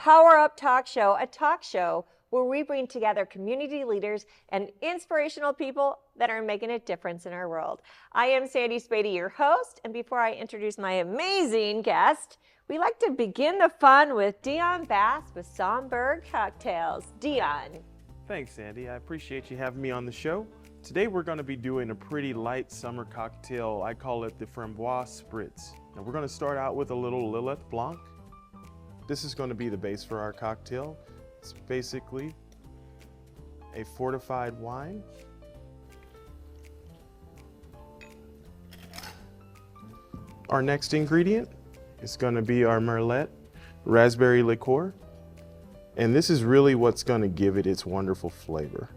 Power Up Talk Show, a talk show where we bring together community leaders and inspirational people that are making a difference in our world. I am Sandy Spady, your host, and before I introduce my amazing guest, we like to begin the fun with Dion Bass with Somberg Cocktails. Dion. Thanks, Sandy. I appreciate you having me on the show. Today we're going to be doing a pretty light summer cocktail. I call it the Framboise Spritz. Now we're going to start out with a little Lillet Blanc. This is going to be the base for our cocktail. It's basically a fortified wine. Our next ingredient is going to be our Merlot raspberry liqueur. And this is really what's going to give it its wonderful flavor.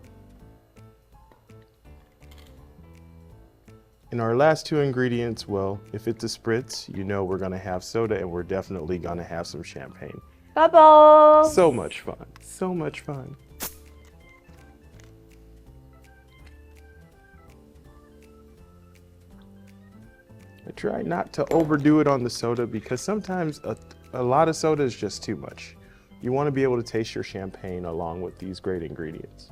And our last two ingredients, well, if it's a spritz, you know we're going to have soda and we're definitely going to have some champagne. Bubbles! So much fun. So much fun. I try not to overdo it on the soda because sometimes a lot of soda is just too much. You want to be able to taste your champagne along with these great ingredients.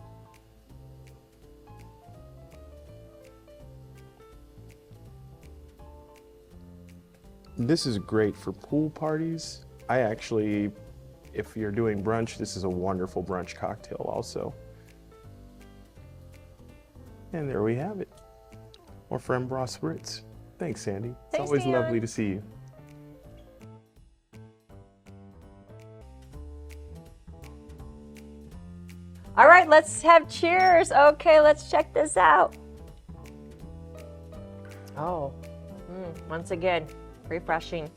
This is great for pool parties. I actually, if you're doing brunch, this is a wonderful brunch cocktail also. And there we have it. Or Framboise Spritz. Thanks, Sandy. It's always Dion. lovely to see you. All right, let's have cheers. Okay, let's check this out. Oh, once again, refreshing.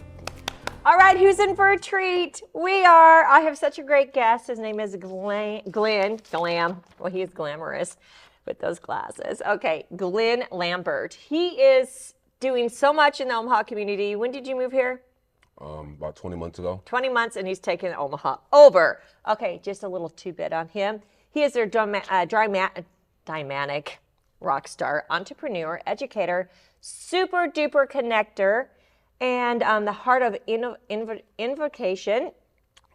All right, who's in for a treat? We are. I have such a great guest. His name is Glen. Well, he is glamorous with those glasses. Okay, Glen Lambert. He is doing so much in the Omaha community. When did you move here? About 20 months ago. 20 months, and he's taken Omaha over. Okay, just a little two-bit on him. He is their dynamic rock star, entrepreneur, educator, super duper connector, and the heart of invocation.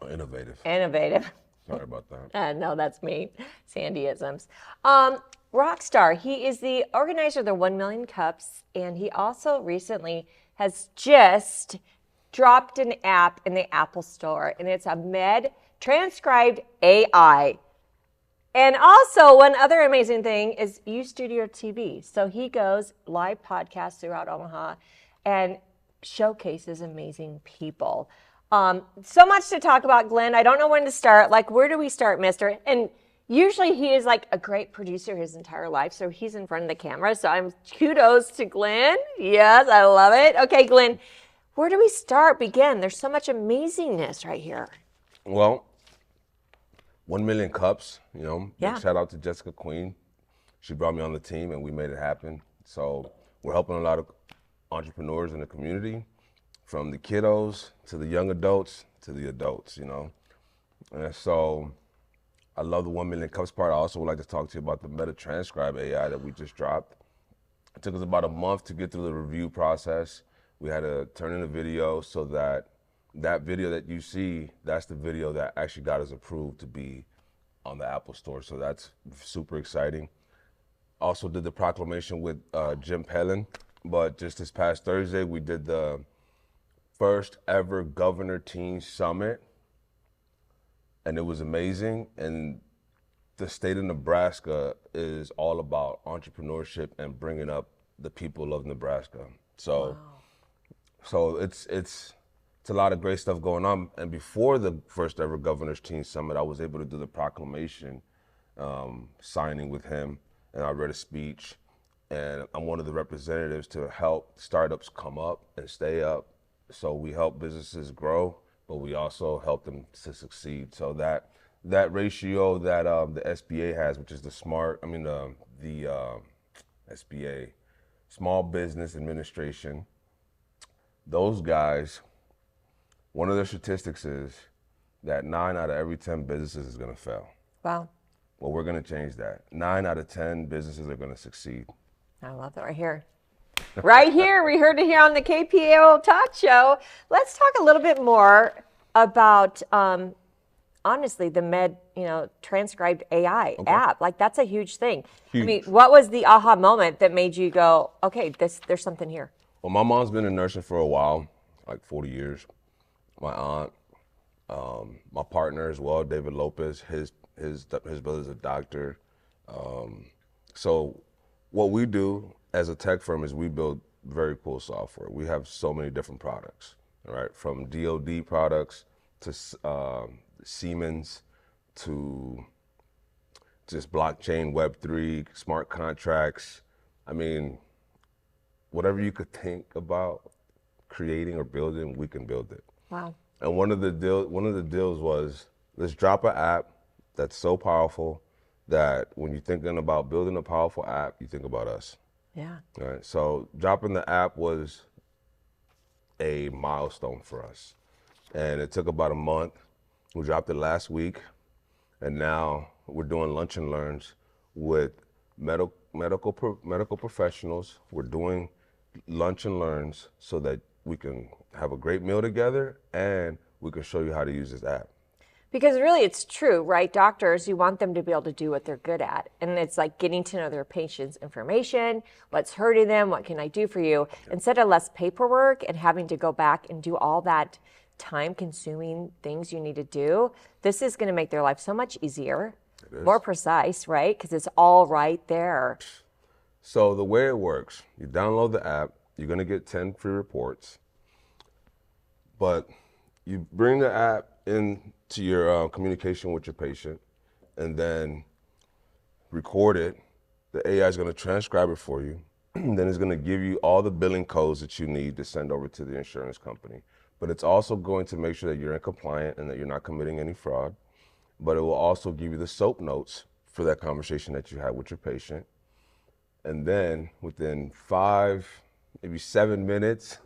Oh, innovative. Innovative. Sorry about that. No, that's me. Sandyisms. Rock star. He is the organizer of the 1 Million Cups, and he also recently has just dropped an app in the Apple Store, and it's a med transcribed AI. And also, one other amazing thing is U-Studio TV. So he goes live podcasts throughout Omaha and showcases amazing people. So much to talk about, Glen. I don't know when to start. Like, where do we start, mister? And usually he is like a great producer his entire life, so he's in front of the camera. So I'm kudos to Glen. Yes, I love it. Okay, Glen, where do we begin? There's so much amazingness right here. Well, 1 Million Cups, you know, Yeah. big shout out to Jessica Queen. She brought me on the team and we made it happen. So we're helping a lot of entrepreneurs in the community, from the kiddos to the young adults to the adults, you know. And so I love the 1 Million Cups part. I also would like to talk to you about the Meta Transcribe AI that we just dropped. It took us about a month to get through the review process. We had to turn in a video so that video that you see, that's the video that actually got us approved to be on the Apple Store. So that's super exciting. Also did the proclamation with Jim Pellin, but just this past Thursday, we did the first ever Governor Teen Summit, and it was amazing. And the state of Nebraska is all about entrepreneurship and bringing up the people of Nebraska. So, Wow. so it's a lot of great stuff going on. And before the first ever Governor's Teen Summit, I was able to do the proclamation signing with him, and I read a speech. And I'm one of the representatives to help startups come up and stay up. So we help businesses grow, but we also help them to succeed. So that ratio that the SBA has, which is the SBA, Small Business Administration, those guys, one of their statistics is that 9 out of every 10 businesses is going to fail. Wow. Well, we're going to change that. 9 out of 10 businesses are going to succeed. I love that right here. Right here, we heard it here on the KPAO Talk Show. Let's talk a little bit more about honestly the transcribed AI app. Like that's a huge thing. I mean, Huge. what was the aha moment that made you go, okay, there's something here? Well, my mom's been in nursing for a while, like 40 years. My aunt, my partner as well, David Lopez, his brother's a doctor. So what we do as a tech firm is we build very cool software. We have so many different products, all right? From DoD products to Siemens to just blockchain, Web3, smart contracts. I mean, whatever you could think about creating or building, we can build it. Wow. And one of the deals was, let's drop an app that's so powerful that when you're thinking about building a powerful app, you think about us. Yeah. All right. So dropping the app was a milestone for us, and it took about a month. We dropped it last week, and now we're doing lunch and learns with medical professionals. We're doing lunch and learns so that we can have a great meal together and we can show you how to use this app. Because really it's true, right? Doctors, you want them to be able to do what they're good at. And it's like getting to know their patient's information, what's hurting them, what can I do for you? Instead of less paperwork and having to go back and do all that time-consuming things you need to do, this is going to make their life so much easier, more precise, right? Because it's all right there. So the way it works, you download the app, you're going to get 10 free reports, but you bring the app into your communication with your patient and then record it. The AI is going to transcribe it for you. Then it's going to give you all the billing codes that you need to send over to the insurance company. But it's also going to make sure that you're in compliant and that you're not committing any fraud. But it will also give you the SOAP notes for that conversation that you had with your patient. And then within 5, maybe 7 minutes,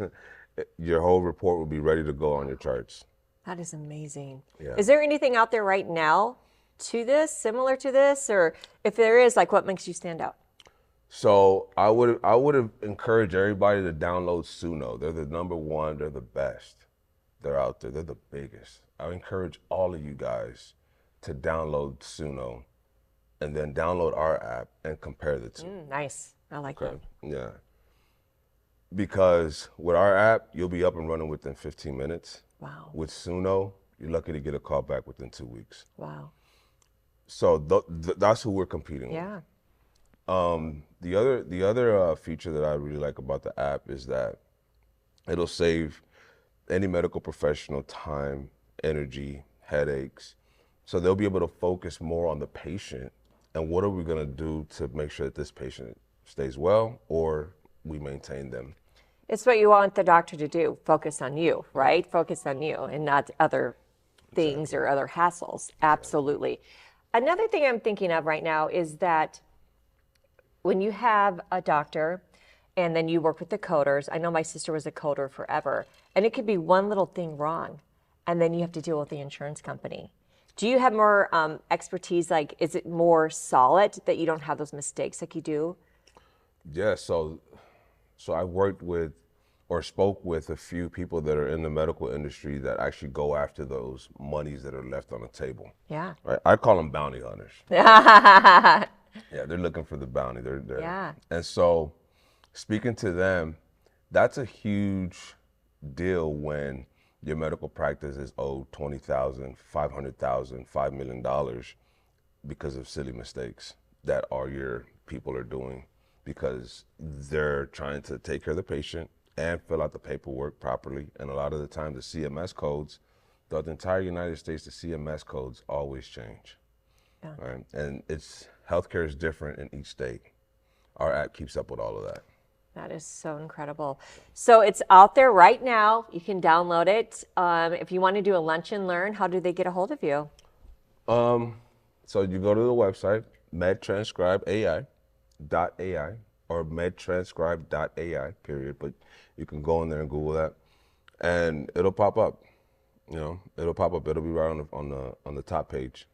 your whole report will be ready to go on your charts. That is amazing. Yeah. Is there anything out there right now to this, similar to this? Or if there is, like what makes you stand out? So I would encourage everybody to download Suno. They're the number one, they're the best. They're out there, they're the biggest. I encourage all of you guys to download Suno and then download our app and compare the two. Nice, I like that. Yeah. Because with our app, you'll be up and running within 15 minutes. Wow. With Suno, you're lucky to get a call back within 2 weeks. Wow. So that's who we're competing with. Yeah. The other feature that I really like about the app is that it'll save any medical professional time, energy, headaches. So they'll be able to focus more on the patient and what are we going to do to make sure that this patient stays well or we maintain them. It's what you want the doctor to do. Focus on you, right? Focus on you and not other things or other hassles. Absolutely. Another thing I'm thinking of right now is that when you have a doctor and then you work with the coders, I know my sister was a coder forever, and it could be one little thing wrong, and then you have to deal with the insurance company. Do you have more expertise? Like, is it more solid that you don't have those mistakes like you do? Yeah, so I worked with or spoke with a few people that are in the medical industry that actually go after those monies that are left on the table. Yeah. Right? I call them bounty hunters. Yeah, they're looking for the bounty. They're Yeah. And so speaking to them, that's a huge deal when your medical practice is owed $20,000, $500,000, $5 million because of silly mistakes that all your people are doing because they're trying to take care of the patient and fill out the paperwork properly. And a lot of the time the CMS codes, throughout the entire United States, the CMS codes always change. Yeah. Right? And healthcare is different in each state. Our app keeps up with all of that. That is so incredible. So it's out there right now. You can download it. If you want to do a lunch and learn, how do they get a hold of you? So you go to the website, medtranscribeai.ai or medtranscribe.ai, period. But you can go in there and Google that, and it'll pop up. It'll pop up. It'll be right on the top page.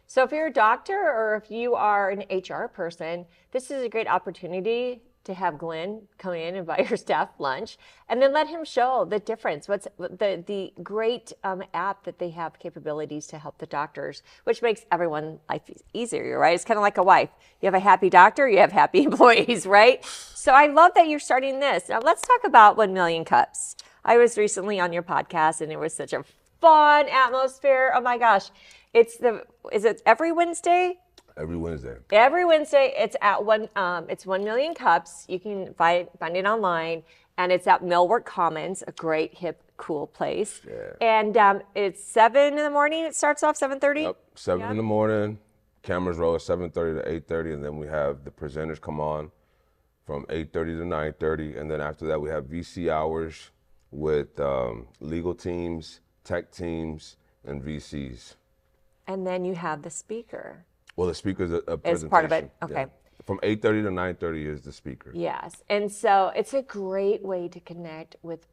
So if you're a doctor or if you are an HR person, this is a great opportunity to have Glenn come in and buy your staff lunch, and then let him show the difference. What's the great app that they have capabilities to help the doctors, which makes everyone life easier, right? It's kind of like a wife. You have a happy doctor, you have happy employees, right? So I love that you're starting this. Now let's talk about 1 Million Cups. I was recently on your podcast, and it was such a fun atmosphere. Oh my gosh. Is it every Wednesday? Every Wednesday. Every Wednesday, it's at it's 1 Million Cups. You can find it online, and it's at Millwork Commons, a great, hip, cool place. Yeah. And it's 7 in the morning. It starts off 7:30. Yep. 7 in the morning. Cameras roll at 7:30 to 8:30, and then we have the presenters come on from 8:30 to 9:30, and then after that we have VC hours with legal teams, tech teams, and VCs. And then you have the speaker. Well, the speaker's a presentation. It's part of it. Okay. Yeah. From 8:30 to 9:30 is the speaker. Yes. And so it's a great way to connect with,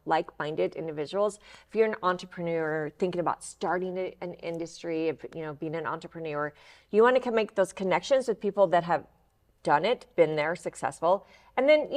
like-minded individuals. If you're an entrepreneur thinking about starting an industry, being an entrepreneur, you want to make those connections with people that have done it, been there, successful, and then,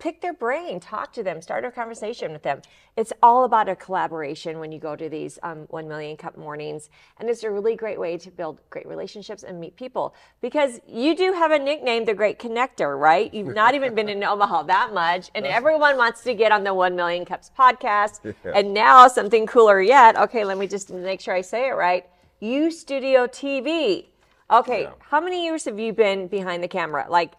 pick their brain, talk to them, start a conversation with them. It's all about a collaboration when you go to these 1 Million Cup mornings. And it's a really great way to build great relationships and meet people, because you do have a nickname, the Great Connector, right? You've not even been in Omaha that much, and everyone wants to get on the 1 Million Cups podcast. Yeah. And now something cooler yet. Okay, let me just make sure I say it right. U Studio TV. Okay, yeah. How many years have you been behind the camera? Like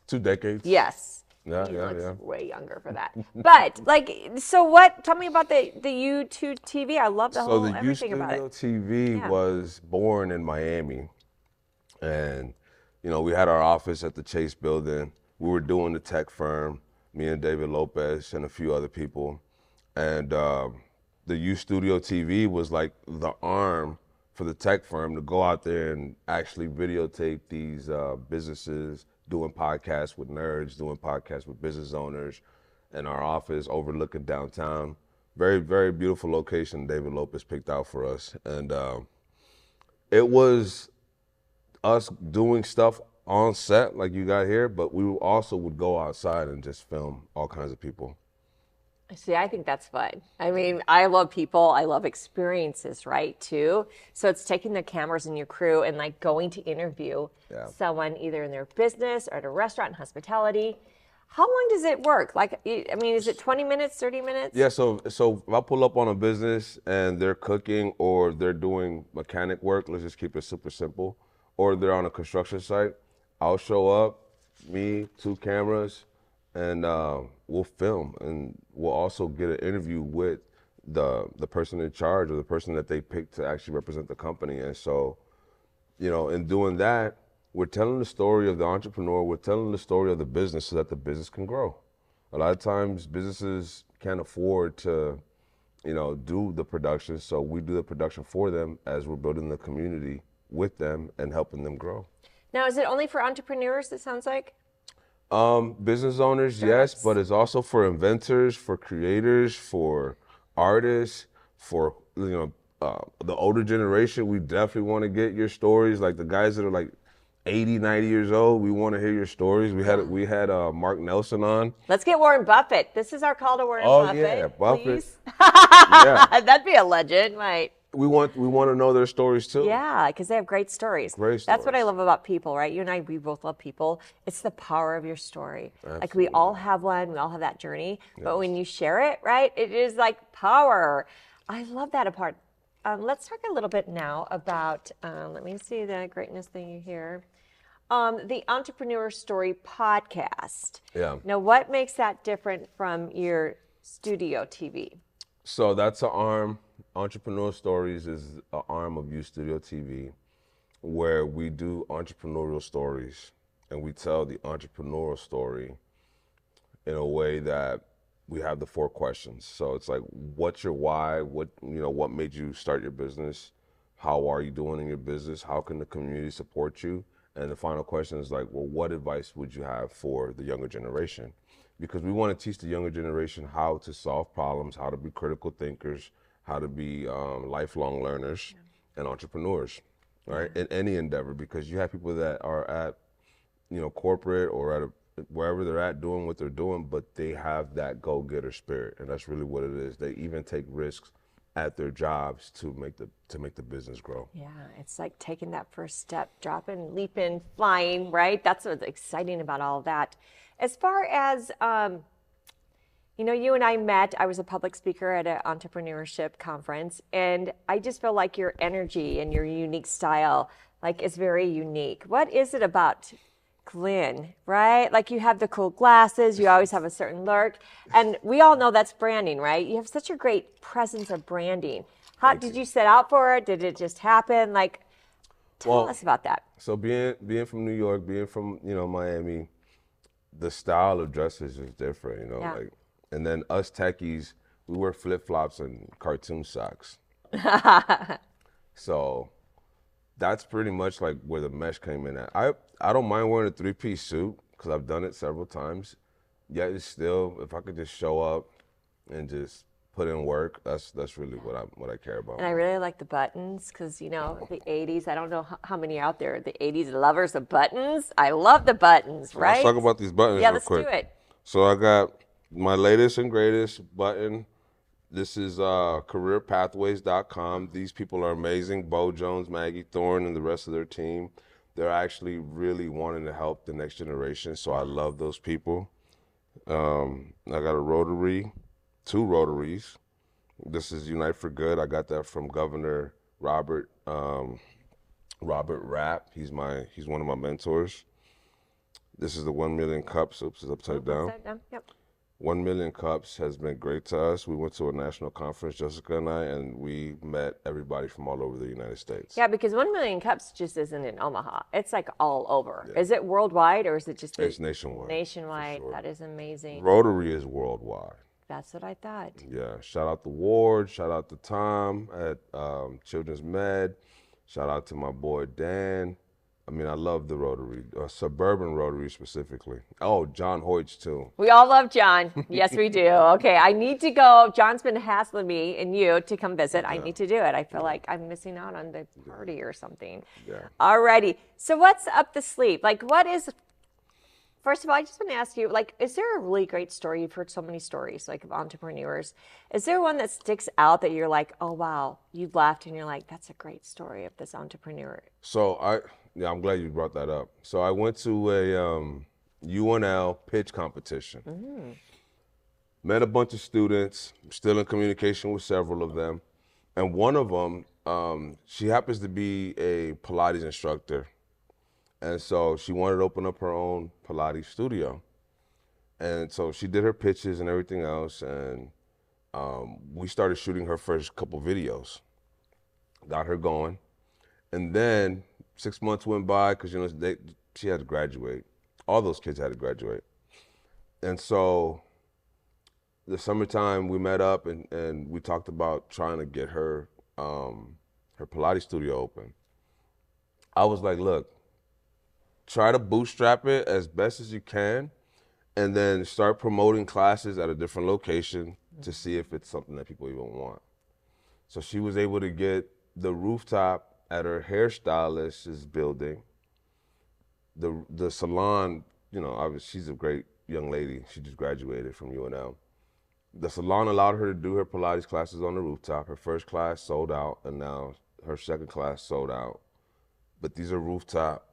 2 decades. Yes. Yeah. Way younger for that. But tell me about the U2 TV. I love everything about it. So the U Studio TV was born in Miami. And, we had our office at the Chase building. We were doing the tech firm, me and David Lopez and a few other people. And the U Studio TV was like the arm for the tech firm to go out there and actually videotape these businesses, doing podcasts with nerds, doing podcasts with business owners in our office overlooking downtown. Very, very beautiful location David Lopez picked out for us. And it was us doing stuff on set like you got here, but we also would go outside and just film all kinds of people. See, I think that's fun. I mean, I love people. I love experiences, right, too? So it's taking the cameras and your crew and going to interview someone either in their business or at a restaurant and hospitality. How long does it work? Is it 20 minutes, 30 minutes? Yeah, so if I pull up on a business and they're cooking or they're doing mechanic work, let's just keep it super simple, or they're on a construction site, I'll show up, me, 2 cameras, and we'll film, and we'll also get an interview with the person in charge or the person that they picked to actually represent the company. And so, in doing that, we're telling the story of the entrepreneur, we're telling the story of the business so that the business can grow. A lot of times businesses can't afford to, do the production, so we do the production for them as we're building the community with them and helping them grow. Now, is it only for entrepreneurs, it sounds like? Business owners, yes, but it's also for inventors, for creators, for artists, for the older generation. We definitely want to get your stories. Like the guys that are 80, 90 years old, we want to hear your stories. We had Mark Nelson on. Let's get Warren Buffett. This is our call to Warren Buffett. Oh yeah, Buffett. Yeah. That'd be a legend, right? We want to know their stories too. Yeah, because they have great stories. Great stories. That's what I love about people, right? You and I, we both love people. It's the power of your story. Absolutely. We all have one. We all have that journey. Yes. But when you share it, right, it is like power. I love that apart. Let's talk a little bit now about, let me see the greatness thing here. The Entrepreneur Story podcast. Yeah. Now, what makes that different from your studio TV? So that's an arm. Entrepreneur Stories is an arm of U Studio TV, where we do entrepreneurial stories and we tell the entrepreneurial story in a way that we have the 4 questions. So it's like, what's your why? What made you start your business? How are you doing in your business? How can the community support you? And the final question is what advice would you have for the younger generation? Because we want to teach the younger generation how to solve problems, how to be critical thinkers, how to be lifelong learners and entrepreneurs, right? In any endeavor, because you have people that are at, corporate or at wherever they're at doing what they're doing, but they have that go-getter spirit, and that's really what it is. They even take risks at their jobs to make the business grow. Yeah, it's like taking that first step, dropping, leaping, flying, right? That's what's exciting about all of that. As far as, you and I met, I was a public speaker at an entrepreneurship conference, and I just feel like your energy and your unique style, like, is very unique. What is it about Glen, right? Like, you have the cool glasses, you always have a certain look, and we all know that's branding, right? You have such a great presence of branding. How did you set out for it? Did it just happen? Like, tell us about that. So being from New York, being from Miami, the style of dresses is different, Yeah. like, and then us techies, we wear flip-flops and cartoon socks. So that's pretty much like where the mesh came in at. I don't mind wearing a three-piece suit because I've done it several times. Yet it's still, if I could just show up and just put in work, that's really what I care about. And I really like the buttons because, the 80s, I don't know how many out there, the 80s lovers of buttons. I love the buttons, right? Let's talk about these buttons Yeah, real let's quick. do it. So I got my latest and greatest button. This is careerpathways.com. These people are amazing. Bo Jones, Maggie Thorne, and the rest of their team. They're actually really wanting to help the next generation, so I love those people. I got a rotary, 2 rotaries. This is Unite for Good. I got that from Governor Robert Rapp. He's one of my mentors. This is the 1 million cups. Oops, it's upside down. Yep. 1 million cups has been great to us. We went to a national conference, Jessica and I, and we met everybody from all over the United States. Yeah, because 1 million cups just isn't in Omaha. It's like all over. Yeah. Is it worldwide or is it just? It's nationwide. Nationwide. Sure. That is amazing. Rotary is worldwide. That's what I thought. Yeah. Shout out to Ward. Shout out to Tom at Children's Med. Shout out to my boy Dan. I mean, I love the Rotary, suburban Rotary specifically. Oh, John Hoyt's too. We all love John. Yes, we do. Okay, I need to go. John's been hassling me and you to come visit. I need to do it. I feel like I'm missing out on the party or something. Yeah. Alrighty. So what's up the sleeve? Like, first of all, I just want to ask you, like, is there a really great story? You've heard so many stories, like, of entrepreneurs. Is there one that sticks out that you're like, oh, wow, you left and you're like, that's a great story of this entrepreneur? So I'm glad you brought that up. So I went to a UNL pitch competition. Met a bunch of students, still in communication with several of them. And one of them, she happens to be a Pilates instructor. And so she wanted to open up her own Pilates studio. And so she did her pitches and everything else. And we started shooting her first couple videos. Got her going. And then 6 months went by because, she had to graduate. All those kids had to graduate. And so the summertime we met up and we talked about trying to get her Pilates studio open. I was like, look, try to bootstrap it as best as you can and then start promoting classes at a different location to see if it's something that people even want. So she was able to get the rooftop at her hairstylist's building. The salon, obviously she's a great young lady. She just graduated from UNL. The salon allowed her to do her Pilates classes on the rooftop. Her first class sold out, and now her second class sold out. But these are rooftop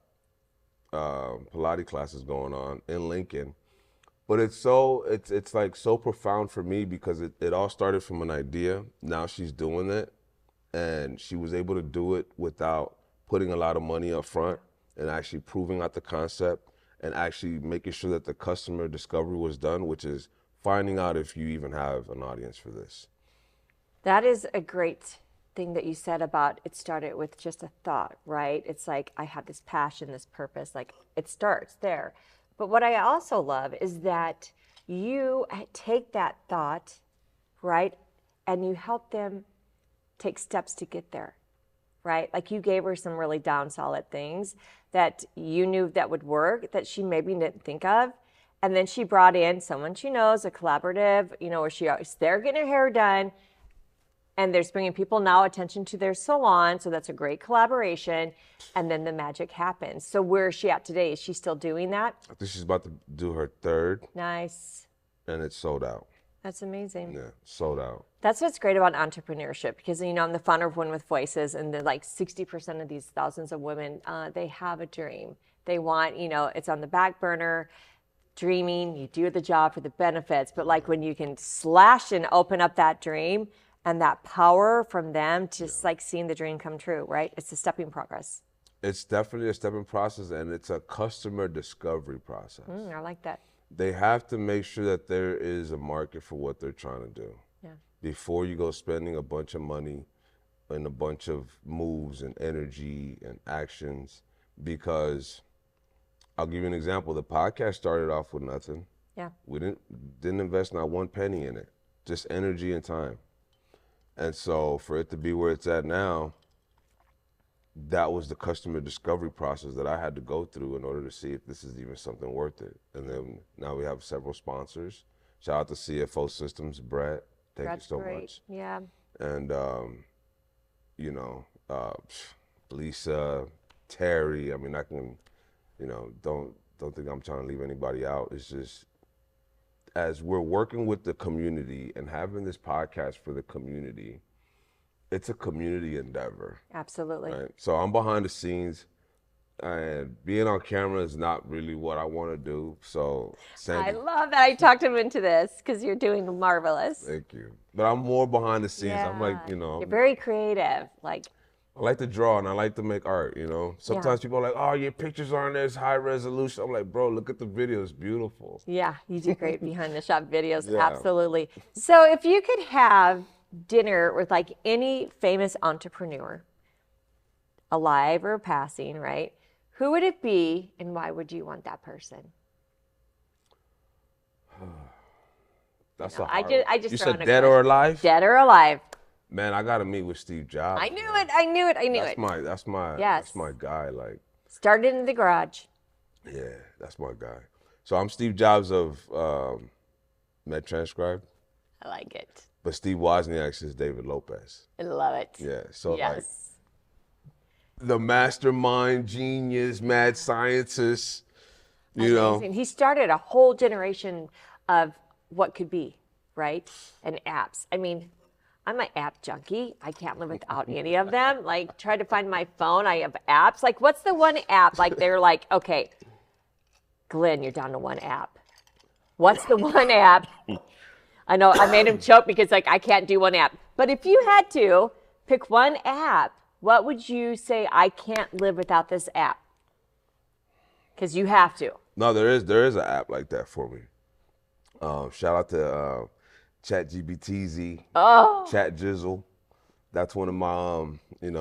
Pilates classes going on in Lincoln. But it's like so profound for me because it all started from an idea. Now she's doing it, and she was able to do it without putting a lot of money up front and actually proving out the concept and actually making sure that the customer discovery was done, which is finding out if you even have an audience for this. That is a great thing that you said about it started with just a thought, right? It's like, I have this passion, this purpose, like it starts there. But what I also love is that you take that thought, right, and you help them take steps to get there, right? Like you gave her some really down solid things that you knew that would work, that she maybe didn't think of. And then she brought in someone she knows, a collaborative, where they're getting her hair done. and there's bringing people now attention to their salon. So that's a great collaboration. And then the magic happens. So where is she at today? Is she still doing that? I think she's about to do her third, Nice. and it's sold out. That's amazing. Yeah, sold out. That's what's great about entrepreneurship, because, you know, I'm the founder of Women with Voices, and they're like 60% of these thousands of women, they have a dream. They want, you know, it's on the back burner, dreaming, you do the job for the benefits, but like when you can slash and open up that dream and that power from them, just like seeing the dream come true, right? It's a stepping progress. It's definitely a stepping process, and it's a customer discovery process. I like that. They have to make sure that there is a market for what they're trying to do. Yeah. Before you go spending a bunch of money and a bunch of moves and energy and actions, because I'll give you an example. The podcast started off with nothing. Yeah. We didn't invest not one penny in it, just energy and time. And so for it to be where it's at now, that was the customer discovery process that I had to go through in order to see if this is even something worth it. And then now we have several sponsors. Shout out to CFO Systems, Brett. Thank you so much. Yeah. And, you know, Lisa, Terry, I mean, I can, you know, don't think I'm trying to leave anybody out. It's just, as we're working with the community and having this podcast for the community, it's a community endeavor. Absolutely. Right? So I'm behind the scenes, and being on camera is not really what I want to do. So I love that I talked him into this, because you're doing marvelous. Thank you. But I'm more behind the scenes. I'm like, you know. You're very creative. Like, I like to draw and I like to make art, you know. Sometimes people are like, oh, your pictures aren't as high resolution. I'm like, bro, look at the video, it's beautiful. yeah, you do great behind the shop videos. Yeah. Absolutely. So if you could have dinner with like any famous entrepreneur, alive or passing, right? Who would it be, and why would you want that person? That's No, a hard I just You throw said in a dead or question. alive? Dead or alive? Man, I gotta meet with Steve Jobs. I knew man. it. I knew it. I knew it. That's my guy. Like, Started in the garage. yeah, that's my guy. So I'm Steve Jobs of MedTranscribe, I like it. but Steve Wozniak is David Lopez. I love it. Yeah, so like Yes. the mastermind, genius, mad scientist, you know. Amazing. He started a whole generation of what could be, right? And apps. I mean, I'm an app junkie. I can't live without any of them. Like, try to find my phone. I have apps. Like, what's the one app? Like, they're like, okay, Glenn, you're down to one app. What's the one app? I know I made him choke because, like, I can't do one app. But if you had to pick one app, what would you say? I can't live without this app? Because you have to. No, there is an app like that for me. Shout out to ChatGPTZ, Chat Jizzle. That's one of my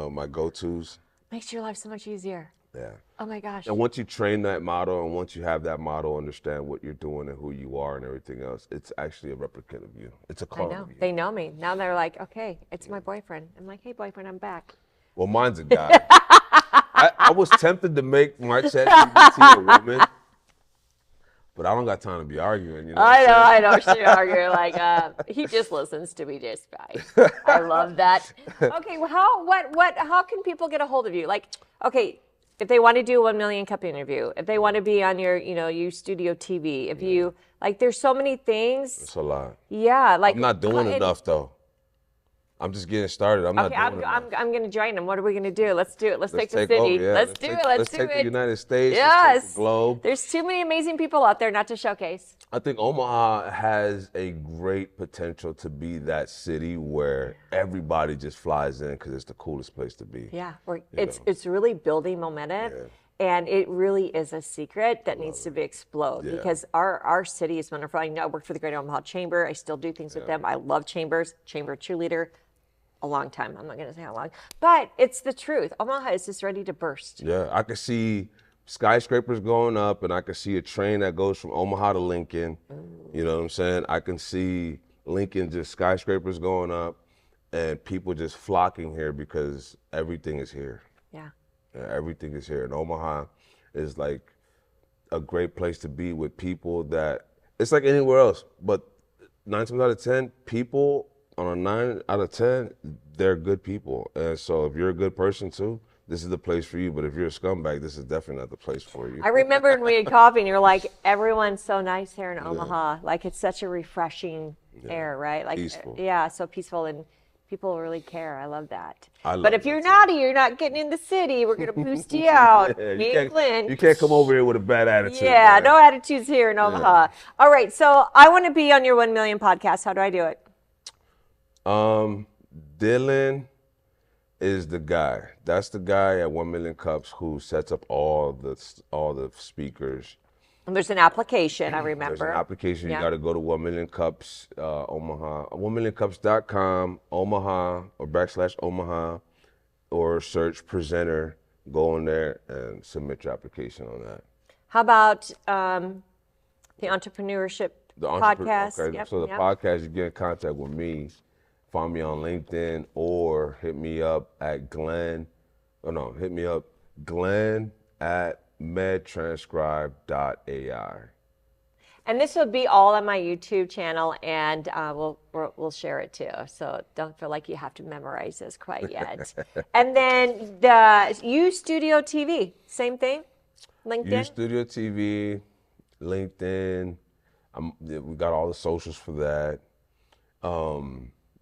my go-tos. Makes your life so much easier. Yeah. Oh my gosh. And once you train that model, and once you have that model understand what you're doing and who you are and everything else, it's actually a replicate of you. It's a I clone know. of you. They know me. Now they're like, okay, it's my boyfriend. I'm like, hey, boyfriend, I'm back. Well, mine's a guy. I was tempted to make my ChatGPT a woman, but I don't got time to be arguing. You know I know. She argue like he just listens to me just fine. I love that. Okay, well, how can people get a hold of you? Like, okay, if they want to do a 1 Million Cup interview, if they want to be on your, you studio TV, if you like, there's so many things. It's a lot. Yeah, like I'm not doing enough though. I'm just getting started. I'm not doing enough. I'm going to join them. What are we going to do? Let's do it. Let's take the take city. over, yeah. Let's do it. Let's do take the it. United States. Yes. Let's take the globe. There's too many amazing people out there not to showcase. I think Omaha has a great potential to be that city where everybody just flies in because it's the coolest place to be. Yeah, it's really building momentum. Yeah. And it really is a secret that needs to be exploded because our city is wonderful. I know I worked for the Greater Omaha Chamber. I still do things with them. I love chambers, chamber cheerleader. A long time. I'm not going to say how long, but it's the truth. Omaha is just ready to burst. Yeah, I could see skyscrapers going up, and I could see a train that goes from Omaha to Lincoln. You know what I'm saying? I can see Lincoln, just skyscrapers going up, and people just flocking here because everything is here. Yeah. Everything is here. And Omaha is like a great place to be with people that, it's like anywhere else, but 9 times out of 10, people on a 9 out of 10, they're good people. And so if you're a good person too, this is the place for you. But if you're a scumbag, this is definitely not the place for you. I remember when we had coffee and you're like, everyone's so nice here in Omaha. Like it's such a refreshing air, right? Like Peaceful. Yeah, so peaceful and people really care. I love that. I But love if you're that too. naughty, you're not getting in the city. We're gonna boost you out. Yeah, Me and Glenn. you can't come over here with a bad attitude. Yeah, man. no attitudes here in Omaha. All right, so I want to be on your 1 million podcast. How do I do it? Dylan is the guy. That's the guy at 1 Million Cups who sets up all the speakers. And there's an application, I There's remember. an application. Yeah. You got to go to 1 Million Cups, Omaha, 1millioncups.com, Omaha, or /Omaha, or search presenter. Go on there and submit your application on that. How about the entrepreneurship podcast? Okay, Yep, so the yep. podcast, you get in contact with me. Find me on LinkedIn or hit me up at Glen at medtranscribe.ai. And this will be all on my YouTube channel, and we'll share it too. So don't feel like you have to memorize this quite yet. And then the U Studio TV, same thing. LinkedIn. Studio TV, LinkedIn. We got all the socials for that.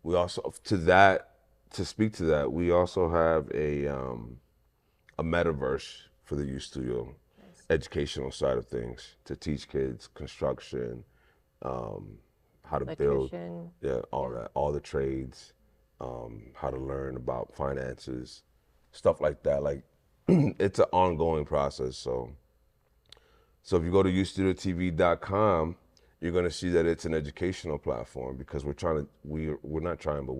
We also to speak to that, we also have a metaverse for the U Studio educational side of things to teach kids construction, how to build, all the trades, how to learn about finances, stuff like that. Like it's an ongoing process. So if you go to ustudiotv.com, you're going to see that it's an educational platform because we're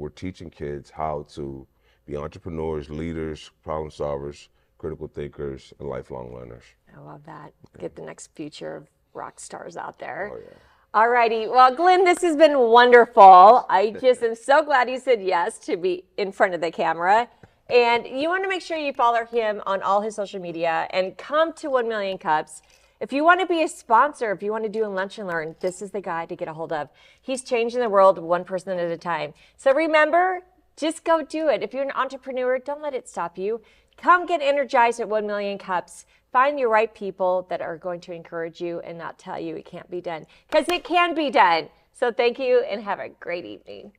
teaching kids how to be entrepreneurs, leaders, problem solvers, critical thinkers, and lifelong learners. I love that. Get the next future of rock stars out there. Oh, yeah. All righty. Well, Glenn, this has been wonderful. I just am so glad you said yes to be in front of the camera. And you want to make sure you follow him on all his social media and come to 1 Million Cups. If you want to be a sponsor, if you want to do a lunch and learn, this is the guy to get a hold of. He's changing the world one person at a time. So remember, just go do it. If you're an entrepreneur, don't let it stop you. Come get energized at 1 Million Cups. Find your right people that are going to encourage you and not tell you it can't be done. Because it can be done. So thank you and have a great evening.